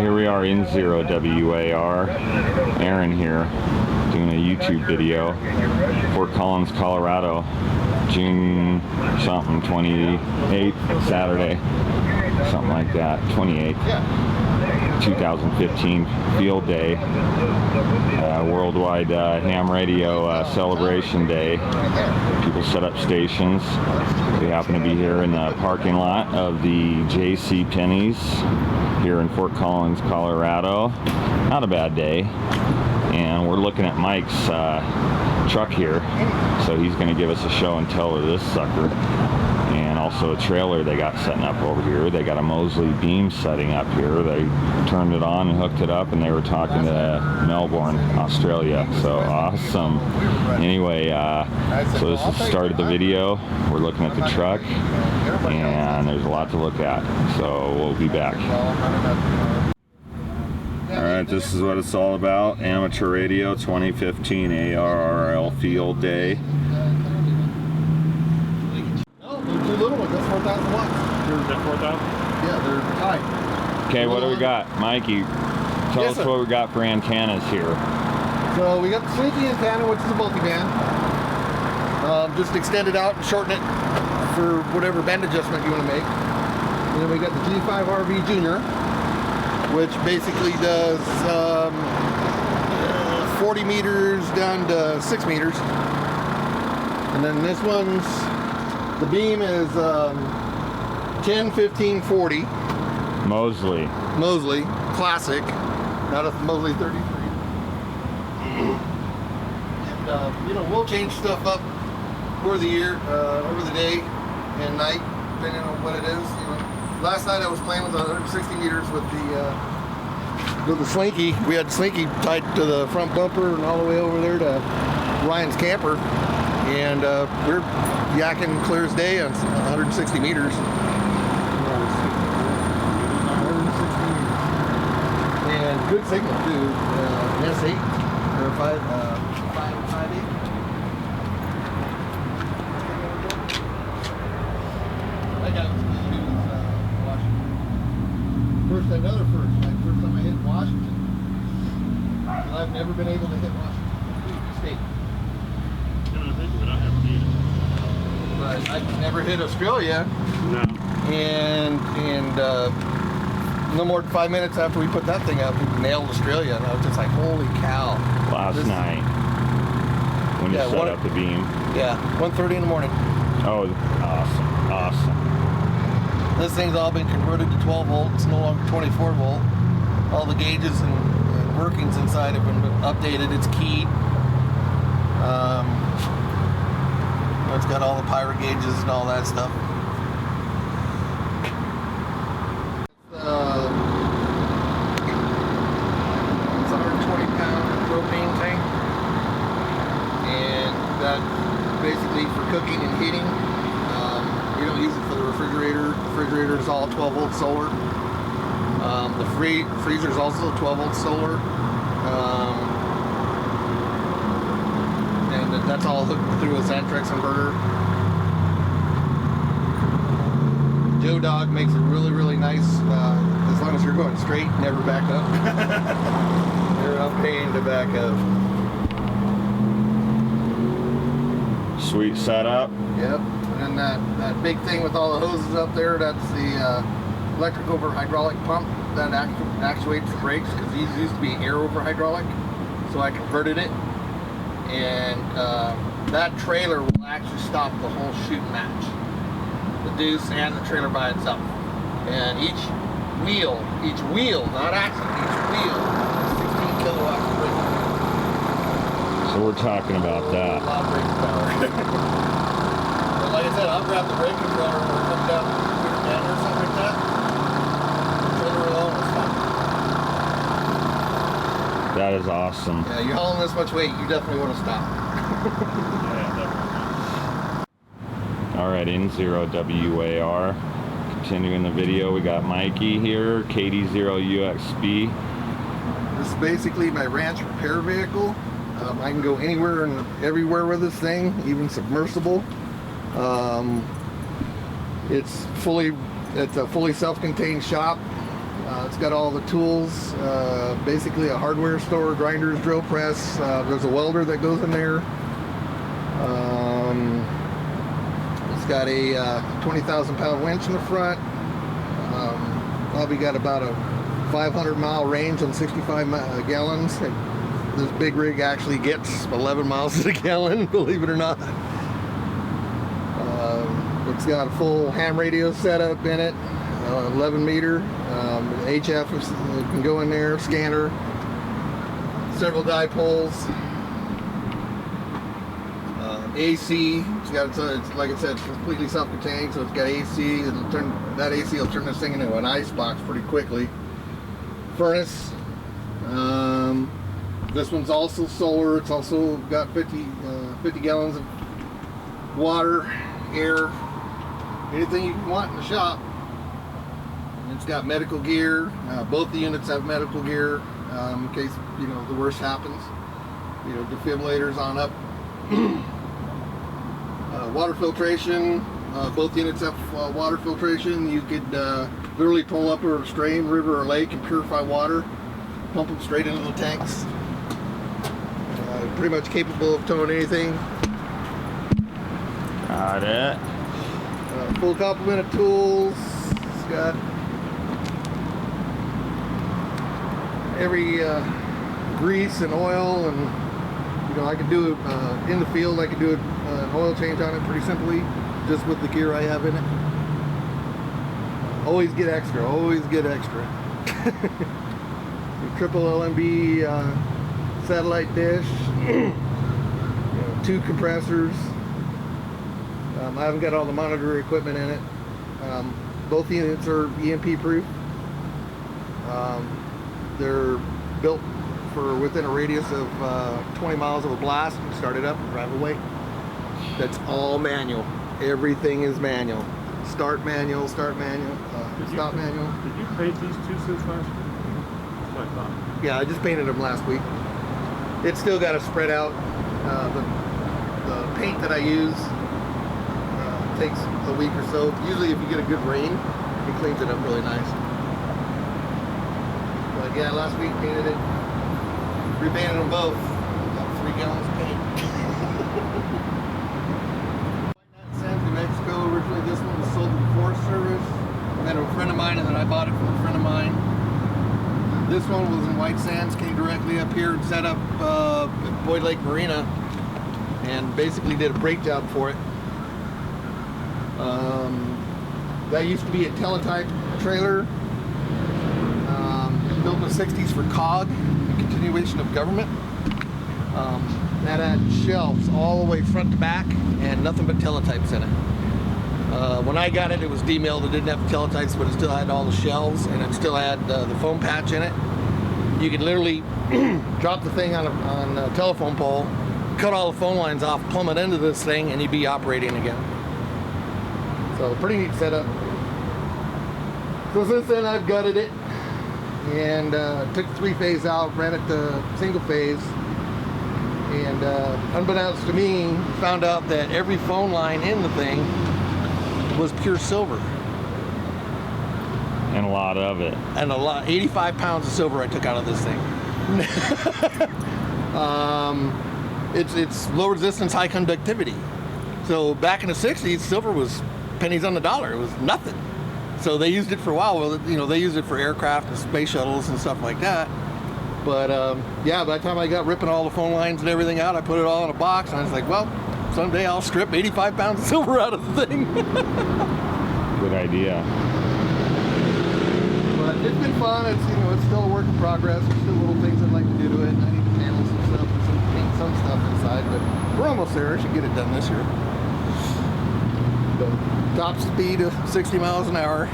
here we are in NCARC. Aaron here, doing a YouTube video. Fort Collins, Colorado, June something, 28th, Saturday, something like that, 28th, 2015, field day, worldwide ham radio celebration day. People set up stations. We happen to be here in the parking lot of the J.C. Penney's here in Fort Collins, Colorado. Not a bad day. And we're looking at Mike's truck here, so he's going to give us a show and tell of this sucker, and also a trailer they got setting up over here. They got a Mosley beam setting up here. They turned it on and hooked it up, and they were talking to Melbourne, Australia. So awesome. Anyway, so this is the start of the video. We're looking at the truck, and there's a lot to look at, so we'll be back. Alright, this is what it's all about. Amateur Radio 2015 ARRL Field Day. No, they're too little ones. That's 4,000 watts. Is that 4,000? Yeah, they're high. Okay, what do we got? Mikey, tell us what we got for antennas here. So we got the Slinky antenna, which is a multiband. Just extend it out and shorten it for whatever band adjustment you want to make. And then we got the G5RV Junior, which basically does 40 meters down to 6 meters. And then this one's, the beam is 10, 15, 40. Mosley. Mosley, classic, not a Mosley 33. And, you know, we'll change stuff up over the year, over the day and night, depending on what it is. You know, last night I was playing with 160 meters with the Slinky. We had Slinky tied to the front bumper and all the way over there to Ryan's camper, and we're yakking clear as day on 160 meters. 160 meters. And good signal too. An S8 or 5.8. Another first time I hit Washington. And I've never been able to hit Washington State. But I've never hit Australia. No. And no more than 5 minutes after we put that thing up, we nailed Australia, and I was just like, holy cow. Last night, when you set up the beam. Yeah, 1:30 in the morning. Oh, awesome, awesome. This thing's all been converted to 12 volts, no longer 24 volt. All the gauges and workings inside have been updated. It's keyed. It's got all the pirate gauges and all that stuff. It's a 120-pound propane tank, and that's basically for cooking and heating. We don't use it for the refrigerator. The refrigerator is all 12 volt solar. The freezer is also 12 volt solar. And that's all hooked through a Xantrex inverter. Joe Dog makes it really, really nice. As long as you're going straight, never back up. You're not paying to back up. Sweet setup. Yep. And that big thing with all the hoses up there, that's the electric over hydraulic pump that actuates the brakes, because these used to be air over hydraulic, so I converted it, and that trailer will actually stop the whole shooting match, the deuce and the trailer by itself. And each wheel, not axle, each wheel is 16 kilowatts of brake. So we're talking about that. A lot of brake power. Like I said, I'll grab the brake controller when we're coming down the bend or something like that. The trailer alone will stop. That is awesome. Yeah, you're hauling this much weight, you definitely want to stop. Alright, NCARC. Continuing the video, we got Mikey here, KD0UXB. This is basically my ranch repair vehicle. I can go anywhere and everywhere with this thing, even submersible. It's a fully self-contained shop. It's got all the tools, basically a hardware store, grinders, drill press. There's a welder that goes in there. It's got a 20,000 pound winch in the front. Probably got about a 500-mile range on 65 gallons. This big rig actually gets 11 miles to the gallon, believe it or not. It's got a full ham radio setup in it, 11 meter. HF can go in there, scanner, several dipoles. AC, it's like I said, it's completely self-contained, so it's got AC. That AC will turn this thing into an ice box pretty quickly. Furnace. This one's also solar. It's also got 50 gallons of water, air, anything you want in the shop. It's got medical gear. Both the units have medical gear in case the worst happens. Defibrillators on up. Water filtration. Both units have water filtration. You could literally pull up a stream, river, or lake and purify water. Pump them straight into the tanks. Pretty much capable of towing anything. Got it. Full complement of tools. It's got every grease and oil, and I could do it in the field. I could do an oil change on it pretty simply, just with the gear I have in it. Always get extra. Always get extra. Triple LMB satellite dish. 2 compressors. I haven't got all the monitor equipment in it. Both units are EMP proof. They're built for within a radius of 20 miles of a blast. Start it up and drive away. That's all manual. Everything is manual. Start manual, stop manual. Did you paint these 2 since last week? That's what I thought. Yeah, I just painted them last week. It's still got to spread out. The paint that I use takes a week or so. Usually if you get a good rain, it cleans it up really nice. But yeah, last week painted it. Repainted them both. About 3 gallons of paint. New Mexico. Originally this one was sold to the Forest Service. I met a friend of mine and then I bought it from a friend of mine. This one was in White Sands, came directly up here and set up at Boyd Lake Marina and basically did a brake job for it. That used to be a teletype trailer built in the 60s for COG, a continuation of government. That had shelves all the way front to back and nothing but teletypes in it. When I got it, it was demilled. It didn't have teletypes, but it still had all the shelves and it still had the foam patch in it. You could literally drop the thing on a telephone pole, cut all the phone lines off, plumb it into this thing, and you'd be operating again. So pretty neat setup. So since then I've gutted it and took the 3-phase out, ran it to single phase, and unbeknownst to me, found out that every phone line in the thing was pure silver. And a lot of it. And 85 pounds of silver I took out of this thing. It's low resistance, high conductivity. So back in the 60s, silver was pennies on the dollar. It was nothing. So they used it for a while. Well, they used it for aircraft and space shuttles and stuff like that. But yeah, by the time I got ripping all the phone lines and everything out, I put it all in a box, and I was like, well, someday I'll strip 85 pounds of silver out of the thing. Good idea. But it's been fun. It's it's still a work in progress. There's still little things I'd like to do to it. I need to panel some stuff and paint some stuff inside, but we're almost there. I should get it done this year. The top speed of 60 miles an hour.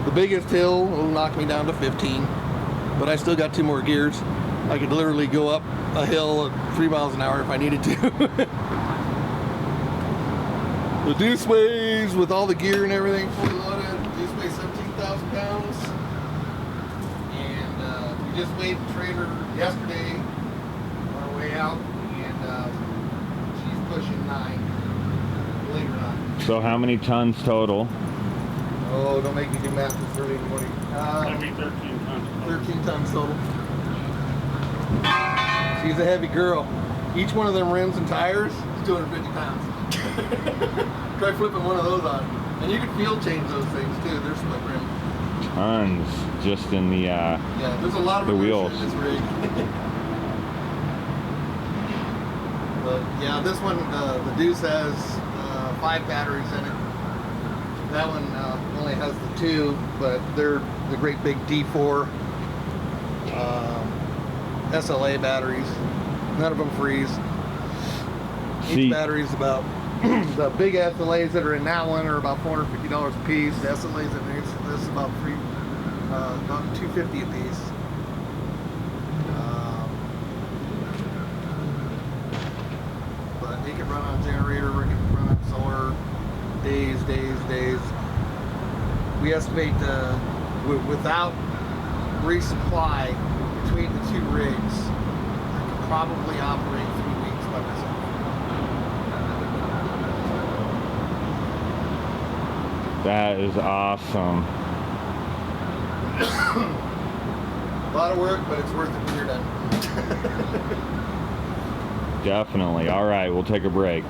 The biggest hill will knock me down to 15, but I still got 2 more gears. I could literally go up a hill at 3 miles an hour if I needed to. The deuce weighs, with all the gear and everything fully loaded, the deuce weighs 17,000 pounds. And we just weighed the trailer yesterday on our way out, and she's pushing 9, believe it or not. So how many tons total? Oh, don't make me do math this early in the morning. That'd be 13 tons. 13 tons total. She's a heavy girl. Each one of them rims and tires is 250 pounds. Try flipping one of those on. And you can field change those things too. They're split rim. Tons just in the Yeah, there's a lot of the inertia wheels. in this rig. But yeah, this one, the Deuce has 5 batteries in it. That one only has the 2, but they're the great big D4 SLA batteries. None of them freeze. Each See- battery's about the big SLAs that are in that one are about $450 a piece. The SLAs in this is about $250 a piece. But it can run on a generator, it can run on solar, days. We estimate without resupply between the 2 rigs, I could probably operate 3 weeks by myself. That is awesome. A lot of work, but it's worth it when you're done. Definitely. All right, we'll take a break.